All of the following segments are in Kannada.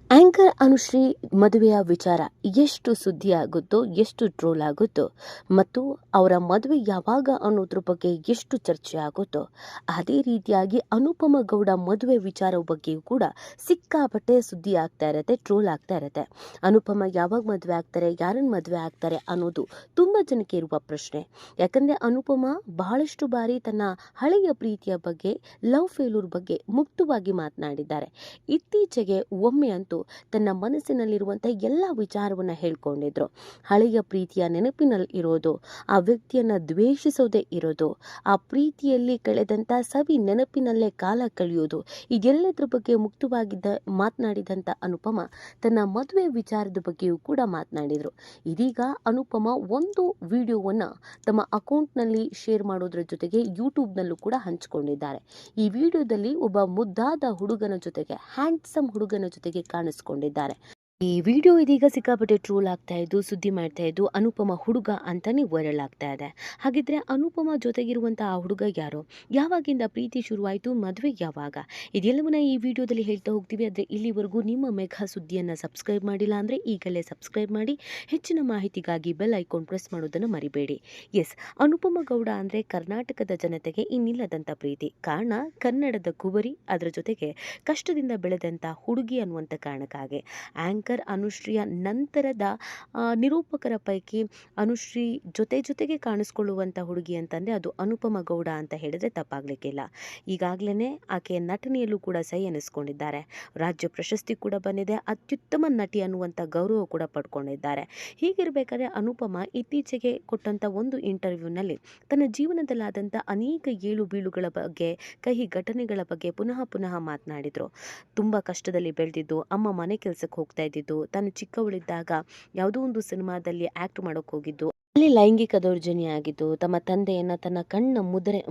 ಆಂಕರ್ ಅನುಶ್ರೀ ಮದುವೆಯ ವಿಚಾರ ಎಷ್ಟು ಸುದ್ದಿ ಆಗುತ್ತೋ, ಎಷ್ಟು ಟ್ರೋಲ್ ಆಗುತ್ತೋ ಮತ್ತು ಅವರ ಮದುವೆ ಯಾವಾಗ ಅನ್ನೋದ್ರ ಬಗ್ಗೆ ಎಷ್ಟು ಚರ್ಚೆ ಆಗುತ್ತೋ, ಅದೇ ರೀತಿಯಾಗಿ ಅನುಪಮ ಗೌಡ ಮದುವೆ ವಿಚಾರದ ಬಗ್ಗೆಯೂ ಕೂಡ ಸಿಕ್ಕಾಪಟ್ಟೆ ಸುದ್ದಿ ಆಗ್ತಾ ಇರುತ್ತೆ, ಟ್ರೋಲ್ ಆಗ್ತಾ ಇರುತ್ತೆ. ಅನುಪಮ ಯಾವಾಗ ಮದುವೆ ಆಗ್ತಾರೆ, ಯಾರನ್ನು ಮದುವೆ ಆಗ್ತಾರೆ ಅನ್ನೋದು ತುಂಬ ಜನಕ್ಕೆ ಇರುವ ಪ್ರಶ್ನೆ. ಯಾಕಂದರೆ ಅನುಪಮ ಬಹಳಷ್ಟು ಬಾರಿ ತನ್ನ ಹಳೆಯ ಪ್ರೀತಿಯ ಬಗ್ಗೆ, ಲವ್ ಫೇಲ್ಯೂರ್ ಬಗ್ಗೆ ಮುಕ್ತವಾಗಿ ಮಾತನಾಡಿದ್ದಾರೆ. ಇತ್ತೀಚೆಗೆ ಒಮ್ಮೆ ಅಂತೂ ತನ್ನ ಮನಸ್ಸಿನಲ್ಲಿರುವಂಥ ಎಲ್ಲ ವಿಚಾರವನ್ನ ಹೇಳ್ಕೊಂಡಿದ್ರು. ಹಳೆಯ ಪ್ರೀತಿಯ ನೆನಪಿನಲ್ಲಿ ಇರೋದು, ಆ ವ್ಯಕ್ತಿಯನ್ನ ದ್ವೇಷಿಸೋದೇ ಇರೋದು, ಆ ಪ್ರೀತಿಯಲ್ಲಿ ಕಳೆದಂಥ ಸವಿ ನೆನಪಿನಲ್ಲೇ ಕಾಲ ಕಳೆಯೋದು, ಇದೆಲ್ಲದರ ಬಗ್ಗೆ ಮುಕ್ತವಾಗಿದ್ದ ಮಾತನಾಡಿದಂಥ ಅನುಪಮ ತನ್ನ ಮದುವೆ ವಿಚಾರದ ಬಗ್ಗೆಯೂ ಕೂಡ ಮಾತನಾಡಿದರು. ಇದೀಗ ಅನುಪಮ ಒಂದು ವಿಡಿಯೋವನ್ನ ತಮ್ಮ ಅಕೌಂಟ್ನಲ್ಲಿ ಶೇರ್ ಮಾಡೋದ್ರ ಜೊತೆಗೆ ಯೂಟ್ಯೂಬ್ನಲ್ಲೂ ಕೂಡ ಹಂಚಿಕೊಂಡಿದ್ದಾರೆ. ಈ ವಿಡಿಯೋದಲ್ಲಿ ಒಬ್ಬ ಮುದ್ದಾದ ಹುಡುಗನ ಜೊತೆಗೆ, ಹ್ಯಾಂಡ್ಸಮ್ ಹುಡುಗನ ಜೊತೆಗೆ ಕಾಣಿಸ್ಕೊಂಡಿದ್ದಾರೆ. ಈ ವಿಡಿಯೋ ಇದೀಗ ಸಿಕ್ಕಾಪಟ್ಟೆ ಟ್ರೋಲ್ ಆಗ್ತಾ ಇದ್ದು, ಸುದ್ದಿ ಮಾಡ್ತಾ ಇದ್ದು, ಅನುಪಮ ಹುಡುಗ ಅಂತಾನೆ ವೈರಲ್ ಆಗ್ತಾ ಇದೆ. ಹಾಗಿದ್ರೆ ಅನುಪಮ ಜೊತೆಗಿರುವಂಥ ಆ ಹುಡುಗ ಯಾರು, ಯಾವಾಗಿಂದ ಪ್ರೀತಿ ಶುರುವಾಯಿತು, ಮದುವೆ ಯಾವಾಗ, ಇದೆಲ್ಲವನ್ನ ಈ ವಿಡಿಯೋದಲ್ಲಿ ಹೇಳ್ತಾ ಹೋಗ್ತೀವಿ. ಆದರೆ ಇಲ್ಲಿವರೆಗೂ ನಿಮ್ಮ ಮೆಘಾ ಸುದ್ದಿಯನ್ನು ಸಬ್ಸ್ಕ್ರೈಬ್ ಮಾಡಿಲ್ಲ ಅಂದರೆ ಈಗಲೇ ಸಬ್ಸ್ಕ್ರೈಬ್ ಮಾಡಿ, ಹೆಚ್ಚಿನ ಮಾಹಿತಿಗಾಗಿ ಬೆಲ್ ಐಕಾನ್ ಪ್ರೆಸ್ ಮಾಡೋದನ್ನು ಮರಿಬೇಡಿ. ಎಸ್, ಅನುಪಮ ಗೌಡ ಅಂದರೆ ಕರ್ನಾಟಕದ ಜನತೆಗೆ ಇನ್ನಿಲ್ಲದಂಥ ಪ್ರೀತಿ. ಕಾರಣ ಕನ್ನಡದ ಕುವರಿ, ಅದರ ಜೊತೆಗೆ ಕಷ್ಟದಿಂದ ಬೆಳೆದಂಥ ಹುಡುಗಿ ಅನ್ನುವಂಥ ಕಾರಣಕ್ಕಾಗಿ. ಆಂಕರ್ ಅನುಶ್ರೀಯ ನಂತರದ ನಿರೂಪಕರ ಪೈಕಿ ಅನುಶ್ರೀ ಜೊತೆಗೆ ಕಾಣಿಸ್ಕೊಳ್ಳುವಂಥ ಹುಡುಗಿ ಅಂತಂದರೆ ಅದು ಅನುಪಮ ಗೌಡ ಅಂತ ಹೇಳಿದ್ರೆ ತಪ್ಪಾಗಲಿಕ್ಕಿಲ್ಲ. ಈಗಾಗಲೇ ಆಕೆಯ ನಟನೆಯಲ್ಲೂ ಕೂಡ ಸೈ ಎನಿಸ್ಕೊಂಡಿದ್ದಾರೆ. ರಾಜ್ಯ ಪ್ರಶಸ್ತಿ ಕೂಡ ಬಂದಿದೆ, ಅತ್ಯುತ್ತಮ ನಟಿ ಅನ್ನುವಂಥ ಗೌರವ ಕೂಡ ಪಡ್ಕೊಂಡಿದ್ದಾರೆ. ಹೀಗಿರಬೇಕಾದ್ರೆ ಅನುಪಮ ಇತ್ತೀಚೆಗೆ ಕೊಟ್ಟಂಥ ಒಂದು ಇಂಟರ್ವ್ಯೂನಲ್ಲಿ ತನ್ನ ಜೀವನದಲ್ಲಾದಂಥ ಅನೇಕ ಏಳು ಬೀಳುಗಳ ಬಗ್ಗೆ, ಕಹಿ ಘಟನೆಗಳ ಬಗ್ಗೆ ಪುನಃ ಮಾತನಾಡಿದರು. ತುಂಬ ಕಷ್ಟದಲ್ಲಿ ಬೆಳೆದಿದ್ದು, ಅಮ್ಮ ಮನೆ ಕೆಲಸಕ್ಕೆ ಹೋಗ್ತಾ ಇದ್ದಿದ್ದು, ತಾನು ಚಿಕ್ಕವಳಿದ್ದಾಗ ಯಾವುದೋ ಒಂದು ಸಿನಿಮಾದಲ್ಲಿ ಆ್ಯಕ್ಟ್ ಮಾಡೋಕ್ಕೆ ಹೋಗಿದ್ದು, ಅಲ್ಲಿ ಲೈಂಗಿಕ ದೌರ್ಜನ್ಯ ಆಗಿದ್ದು, ತಮ್ಮ ತಂದೆಯನ್ನ ತನ್ನ ಕಣ್ಣ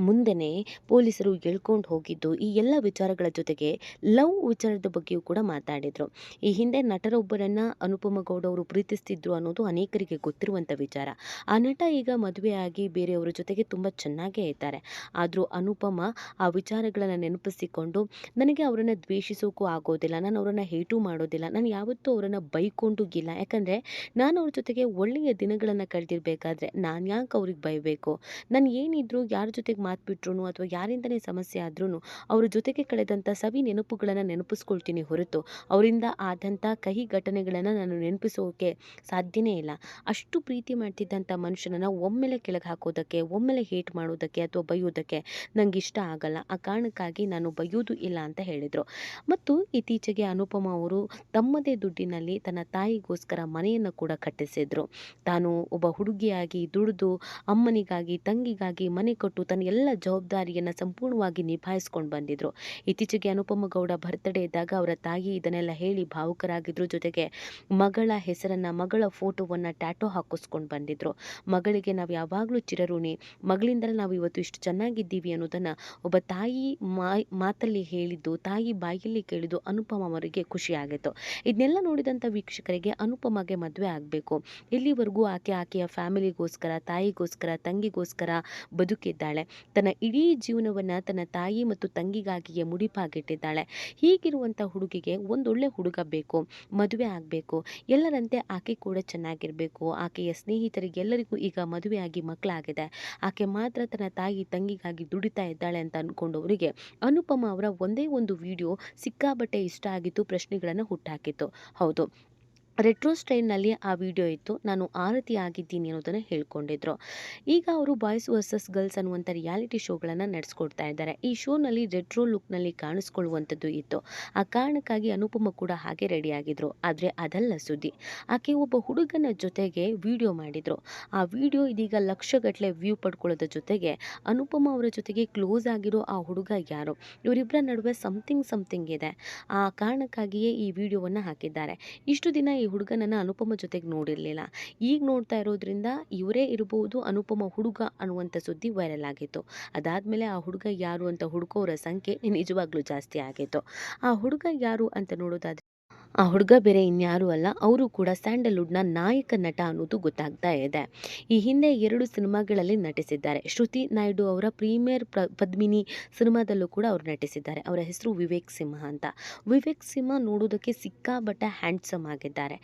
ಮುಂದೆನೆ ಪೊಲೀಸರು ಎಳ್ಕೊಂಡು ಹೋಗಿದ್ದು, ಈ ಎಲ್ಲ ವಿಚಾರಗಳ ಜೊತೆಗೆ ಲವ್ ವಿಚಾರದ ಬಗ್ಗೆಯೂ ಕೂಡ ಮಾತಾಡಿದ್ರು. ಈ ಹಿಂದೆ ನಟರೊಬ್ಬರನ್ನ ಅನುಪಮ ಗೌಡ ಅವರು ಪ್ರೀತಿಸ್ತಿದ್ರು ಅನ್ನೋದು ಅನೇಕರಿಗೆ ಗೊತ್ತಿರುವಂಥ ವಿಚಾರ. ಆ ನಟ ಈಗ ಮದುವೆಯಾಗಿ ಬೇರೆಯವರ ಜೊತೆಗೆ ತುಂಬ ಚೆನ್ನಾಗೇ ಇದ್ದಾರೆ. ಆದರೂ ಅನುಪಮ ಆ ವಿಚಾರಗಳನ್ನು ನೆನಪಿಸಿಕೊಂಡು, ನನಗೆ ಅವರನ್ನು ದ್ವೇಷಿಸೋಕ್ಕೂ ಆಗೋದಿಲ್ಲ, ನಾನು ಅವರನ್ನು ಹೇಟು ಮಾಡೋದಿಲ್ಲ, ನಾನು ಯಾವತ್ತೂ ಅವರನ್ನು ಬೈಕೊಂಡು ಇಲ್ಲ. ಯಾಕಂದರೆ ನಾನು ಅವ್ರ ಜೊತೆಗೆ ಒಳ್ಳೆಯ ದಿನಗಳನ್ನು ಕಳೆದಿರ್ಬೇಕಾದ್ರೆ ನಾನು ಯಾಕೆ ಅವ್ರಿಗೆ ಬೈಬೇಕು. ನಾನು ಏನಿದ್ರು, ಯಾರ ಜೊತೆಗೆ ಮಾತು ಬಿಟ್ರು ಅಥವಾ ಯಾರಿಂದನೇ ಸಮಸ್ಯೆ ಆದ್ರೂ ಅವ್ರ ಜೊತೆಗೆ ಕಳೆದಂಥ ಸವಿ ನೆನಪುಗಳನ್ನು ನೆನಪಿಸ್ಕೊಳ್ತೀನಿ ಹೊರತು ಅವರಿಂದ ಆದಂಥ ಕಹಿ ಘಟನೆಗಳನ್ನು ನಾನು ನೆನಪಿಸೋಕೆ ಸಾಧ್ಯನೇ ಇಲ್ಲ. ಅಷ್ಟು ಪ್ರೀತಿ ಮಾಡ್ತಿದ್ದಂಥ ಮನುಷ್ಯನನ್ನು ಒಮ್ಮೆಲೆ ಕೆಳಗೆ ಹಾಕೋದಕ್ಕೆ, ಒಮ್ಮೆಲೆ ಹೇಟ್ ಮಾಡೋದಕ್ಕೆ ಅಥವಾ ಬೈಯೋದಕ್ಕೆ ನಂಗೆ ಇಷ್ಟ ಆಗಲ್ಲ. ಆ ಕಾರಣಕ್ಕಾಗಿ ನಾನು ಬೈಯೋದು ಇಲ್ಲ ಅಂತ ಹೇಳಿದರು. ಮತ್ತು ಇತ್ತೀಚೆಗೆ ಅನುಪಮ ಅವರು ತಮ್ಮದೇ ದುಡ್ಡಿನಲ್ಲಿ ತನ್ನ ತಾಯಿಗೋಸ್ಕರ ಮನೆಯನ್ನು ಕೂಡ ಕಟ್ಟಿಸಿದ್ರು. ತಾನು ಒಬ್ಬ ಹುಡುಗಿಯಾಗಿ ದುಡಿದು ಅಮ್ಮನಿಗಾಗಿ, ತಂಗಿಗಾಗಿ ಮನೆ ಕೊಟ್ಟು ತನ್ನ ಎಲ್ಲ ಜವಾಬ್ದಾರಿಯನ್ನು ಸಂಪೂರ್ಣವಾಗಿ ನಿಭಾಯಿಸ್ಕೊಂಡು ಬಂದಿದ್ರು. ಇತ್ತೀಚೆಗೆ ಅನುಪಮ ಗೌಡ ಬರ್ತ್ಡೇ ಇದ್ದಾಗ ಅವರ ತಾಯಿ ಇದನ್ನೆಲ್ಲ ಹೇಳಿ ಭಾವುಕರಾಗಿದ್ರು. ಜೊತೆಗೆ ಮಗಳ ಹೆಸರನ್ನ, ಮಗಳ ಫೋಟೋವನ್ನು ಟ್ಯಾಟೋ ಹಾಕಿಸ್ಕೊಂಡು ಬಂದಿದ್ರು. ಮಗಳಿಗೆ ನಾವು ಯಾವಾಗಲೂ ಚಿರಋಣಿ, ಮಗಳಿಂದಲೇ ನಾವು ಇವತ್ತು ಇಷ್ಟು ಚೆನ್ನಾಗಿದ್ದೀವಿ ಅನ್ನೋದನ್ನು ಒಬ್ಬ ತಾಯಿ ಮಾತಲ್ಲಿ ಹೇಳಿದ್ದು, ತಾಯಿ ಬಾಯಲ್ಲಿ ಕೇಳಿದ್ದು ಅನುಪಮ ಅವರಿಗೆ ಖುಷಿಯಾಗಿತ್ತು. ಇದನ್ನೆಲ್ಲ ನೋಡಿದಂಥ ವೀಕ್ಷಕರಿಗೆ ಅನುಪಮಗೆ ಮದುವೆ ಆಗಬೇಕು, ಇಲ್ಲಿವರೆಗೂ ಆಕೆಯ ಫ್ಯಾಮಿಲಿಗೋಸ್ಕರ, ತಾಯಿಗೋಸ್ಕರ, ತಂಗಿಗೋಸ್ಕರ ಬದುಕಿದ್ದಾಳೆ. ತನ್ನ ಇಡೀ ಜೀವನವನ್ನು ತನ್ನ ತಾಯಿ ಮತ್ತು ತಂಗಿಗಾಗಿಯೇ ಮುಡಿಪಾಗಿಟ್ಟಿದ್ದಾಳೆ. ಹೀಗಿರುವಂಥ ಹುಡುಗಿಗೆ ಒಂದೊಳ್ಳೆ ಹುಡುಗ ಬೇಕು, ಮದುವೆ ಆಗಬೇಕು, ಎಲ್ಲರಂತೆ ಆಕೆ ಕೂಡ ಚೆನ್ನಾಗಿರಬೇಕು. ಆಕೆಯ ಸ್ನೇಹಿತರಿಗೆಲ್ಲರಿಗೂ ಈಗ ಮದುವೆಯಾಗಿ ಮಕ್ಕಳಾಗಿದೆ, ಆಕೆ ಮಾತ್ರ ತನ್ನ ತಾಯಿ ತಂಗಿಗಾಗಿ ದುಡಿತಾ ಇದ್ದಾಳೆ ಅಂತ ಅಂದ್ಕೊಂಡವರಿಗೆ ಅನುಪಮ ಅವರ ಒಂದೇ ಒಂದು ವಿಡಿಯೋ ಸಿಕ್ಕಾಬಟ್ಟೆ ಇಷ್ಟ ಆಗಿತ್ತು, ಪ್ರಶ್ನೆಗಳನ್ನು ಹುಟ್ಟಾಕಿತ್ತು. ಹೌದು, ರೆಟ್ರೋ ಸ್ಟೈಲ್ನಲ್ಲಿ ಆ ವಿಡಿಯೋ ಇತ್ತು. ನಾನು ಆರತಿ ಆಗಿದ್ದೀನಿ ಅನ್ನೋದನ್ನು ಹೇಳ್ಕೊಂಡಿದ್ರು. ಈಗ ಅವರು ಬಾಯ್ಸ್ ವರ್ಸಸ್ ಗರ್ಲ್ಸ್ ಅನ್ನುವಂಥ ರಿಯಾಲಿಟಿ ಶೋಗಳನ್ನು ನಡೆಸ್ಕೊಡ್ತಾ ಇದ್ದಾರೆ. ಈ ಶೋನಲ್ಲಿ ರೆಟ್ರೋ ಲುಕ್ನಲ್ಲಿ ಕಾಣಿಸ್ಕೊಳ್ಳುವಂಥದ್ದು ಇತ್ತು. ಆ ಕಾರಣಕ್ಕಾಗಿ ಅನುಪಮ ಕೂಡ ಹಾಗೆ ರೆಡಿಯಾಗಿದ್ರು. ಆದರೆ ಅದಲ್ಲ ಸುದ್ದಿ. ಆಕೆ ಒಬ್ಬ ಹುಡುಗನ ಜೊತೆಗೆ ವಿಡಿಯೋ ಮಾಡಿದರು. ಆ ವಿಡಿಯೋ ಇದೀಗ ಲಕ್ಷಗಟ್ಟಲೆ ವ್ಯೂ ಪಡ್ಕೊಳ್ಳೋದ್ರ ಜೊತೆಗೆ ಅನುಪಮ ಅವರ ಜೊತೆಗೆ ಕ್ಲೋಸ್ ಆಗಿರೋ ಆ ಹುಡುಗ ಯಾರು, ಇವರಿಬ್ಬರ ನಡುವೆ ಸಮಥಿಂಗ್ ಇದೆ. ಆ ಕಾರಣಕ್ಕಾಗಿಯೇ ಈ ವಿಡಿಯೋವನ್ನು ಹಾಕಿದ್ದಾರೆ. ಇಷ್ಟು ದಿನ ಈ ಹುಡುಗನನ್ನು ಅನುಪಮ ಜೊತೆಗೆ ನೋಡಿರಲಿಲ್ಲ. ಈಗ ನೋಡ್ತಾ ಇರೋದ್ರಿಂದ ಇವರೇ ಇರಬಹುದು ಅನುಪಮ ಹುಡುಗ ಅನ್ನುವಂಥ ಸುದ್ದಿ ವೈರಲ್ ಆಗಿತ್ತು. ಅದಾದಮೇಲೆ ಆ ಹುಡುಗ ಯಾರು ಅಂತ ಹುಡುಕೋರ ಸಂಖ್ಯೆ ನಿಜವಾಗ್ಲೂ ಜಾಸ್ತಿ ಆಗಿತ್ತು. ಆ ಹುಡುಗ ಯಾರು ಅಂತ ನೋಡೋದಾದ್ರೆ ಆ ಹುಡುಗ ಬೇರೆ ಇನ್ಯಾರೂ ಅಲ್ಲ, ಅವರು ಕೂಡ ಸ್ಯಾಂಡಲ್ವುಡ್ನ ನಾಯಕ ನಟ ಅನ್ನೋದು ಗೊತ್ತಾಗ್ತಾ ಇದೆ. ಈ ಹಿಂದೆ 2 ಸಿನಿಮಾಗಳಲ್ಲಿ ನಟಿಸಿದ್ದಾರೆ. ಶ್ರುತಿ ನಾಯ್ಡು ಅವರ ಪ್ರೀಮಿಯರ್ ಪದ್ಮಿನಿ ಸಿನಿಮಾದಲ್ಲೂ ಕೂಡ ಅವರು ನಟಿಸಿದ್ದಾರೆ. ಅವರ ಹೆಸರು ವಿವೇಕ್ ಸಿಂಹ ಅಂತ. ವಿವೇಕ್ ಸಿಂಹ ನೋಡೋದಕ್ಕೆ ಸಿಕ್ಕಾಪಟ್ಟೆ ಹ್ಯಾಂಡ್ಸಮ್ ಆಗಿದ್ದಾರೆ.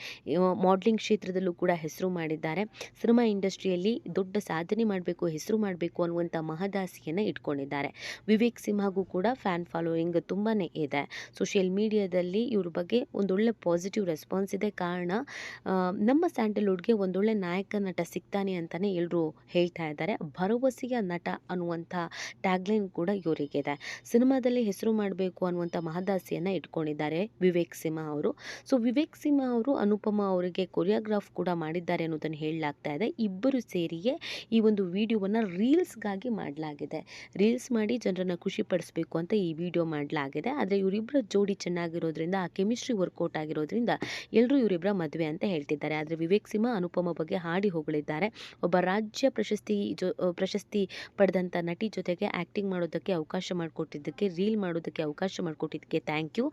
ಮಾಡಲಿಂಗ್ ಕ್ಷೇತ್ರದಲ್ಲೂ ಕೂಡ ಹೆಸರು ಮಾಡಿದ್ದಾರೆ. ಸಿನಿಮಾ ಇಂಡಸ್ಟ್ರಿಯಲ್ಲಿ ದೊಡ್ಡ ಸಾಧನೆ ಮಾಡಬೇಕು, ಹೆಸರು ಮಾಡಬೇಕು ಅನ್ನುವಂಥ ಮಹದಾಸೆಯನ್ನು ಇಟ್ಕೊಂಡಿದ್ದಾರೆ. ವಿವೇಕ್ ಸಿಂಹಗೂ ಕೂಡ ಫ್ಯಾನ್ ಫಾಲೋಯಿಂಗ್ ತುಂಬಾನೇ ಇದೆ. ಸೋಷಿಯಲ್ ಮೀಡಿಯಾದಲ್ಲಿ ಇವ್ರ ಬಗ್ಗೆ ಒಂದೊಳ್ಳೆ ಪಾಸಿಟಿವ್ ರೆಸ್ಪಾನ್ಸ್ ಇದೆ. ಕಾರಣ ನಮ್ಮ ಸ್ಯಾಂಡಲ್ವುಡ್ಗೆ ಒಂದೊಳ್ಳೆ ನಾಯಕ ನಟ ಸಿಗ್ತಾನೆ ಅಂತಾನೆ ಎಲ್ಲರೂ ಹೇಳ್ತಾ ಇದ್ದಾರೆ. ಭರವಸೆಯ ನಟ ಅನ್ನುವಂಥ ಟ್ಯಾಗ್ಲೈನ್ ಕೂಡ ಇವರಿಗಿದೆ. ಸಿನಿಮಾದಲ್ಲಿ ಹೆಸರು ಮಾಡಬೇಕು ಅನ್ನುವಂಥ ಮಹದಾಸೆಯನ್ನು ಇಟ್ಕೊಂಡಿದ್ದಾರೆ ವಿವೇಕ್ ಸಿಂಹ ಅವರು. ಸೊ ವಿವೇಕ್ ಸಿಂಹ ಅವರು ಅನುಪಮ ಅವರಿಗೆ ಕೊರಿಯೋಗ್ರಾಫ್ ಕೂಡ ಮಾಡಿದ್ದಾರೆ ಅನ್ನೋದನ್ನು ಹೇಳಲಾಗ್ತಾ ಇದೆ. ಇಬ್ಬರು ಸೇರಿಯೇ ಈ ಒಂದು ವಿಡಿಯೋವನ್ನು ರೀಲ್ಸ್ಗಾಗಿ ಮಾಡಲಾಗಿದೆ. ರೀಲ್ಸ್ ಮಾಡಿ ಜನರನ್ನು ಖುಷಿ ಪಡಿಸಬೇಕು ಅಂತ ಈ ವಿಡಿಯೋ ಮಾಡಲಾಗಿದೆ. ಆದರೆ ಇವರಿಬ್ಬರ ಜೋಡಿ ಚೆನ್ನಾಗಿರೋದ್ರಿಂದ, ಆ ಕೆಮಿಸ್ಟ್ರಿ ವರ್ಕೌಟ್ ಆಗಿರೋದ್ರಿಂದ ಎಲ್ಲರೂ ಇವರಿಬ್ಬರ ಮದುವೆ ಅಂತ ಹೇಳ್ತಿದ್ದಾರೆ. ಆದರೆ ವಿವೇಕ್ ಸಿಂಹ ಅನುಪಮ ಬಗ್ಗೆ ಹಾಡಿ ಹೊಗಳಿದ್ದಾರೆ. ಒಬ್ಬ ರಾಜ್ಯ ಪ್ರಶಸ್ತಿ ಪಡೆದಂಥ ನಟಿ ಜೊತೆಗೆ ಆ್ಯಕ್ಟಿಂಗ್ ಮಾಡೋದಕ್ಕೆ ಅವಕಾಶ ಮಾಡಿಕೊಟ್ಟಿದ್ದಕ್ಕೆ, ರೀಲ್ ಮಾಡೋದಕ್ಕೆ ಅವಕಾಶ ಮಾಡಿಕೊಟ್ಟಿದ್ದಕ್ಕೆ ಥ್ಯಾಂಕ್ ಯು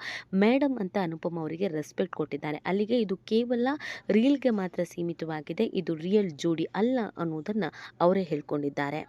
ಮೇಡಮ್ ಅಂತ ಅನುಪಮ ಅವರಿಗೆ ರೆಸ್ಪೆಕ್ಟ್ ಕೊಟ್ಟಿದ್ದಾರೆ. ಅಲ್ಲಿಗೆ ಇದು ಕೇವಲ ರೀಲ್ಗೆ ಮಾತ್ರ ಸೀಮಿತವಾಗಿದೆ, ಇದು ರಿಯಲ್ ಜೋಡಿ ಅಲ್ಲ ಅನ್ನೋದನ್ನು ಅವರೇ ಹೇಳ್ಕೊಂಡಿದ್ದಾರೆ.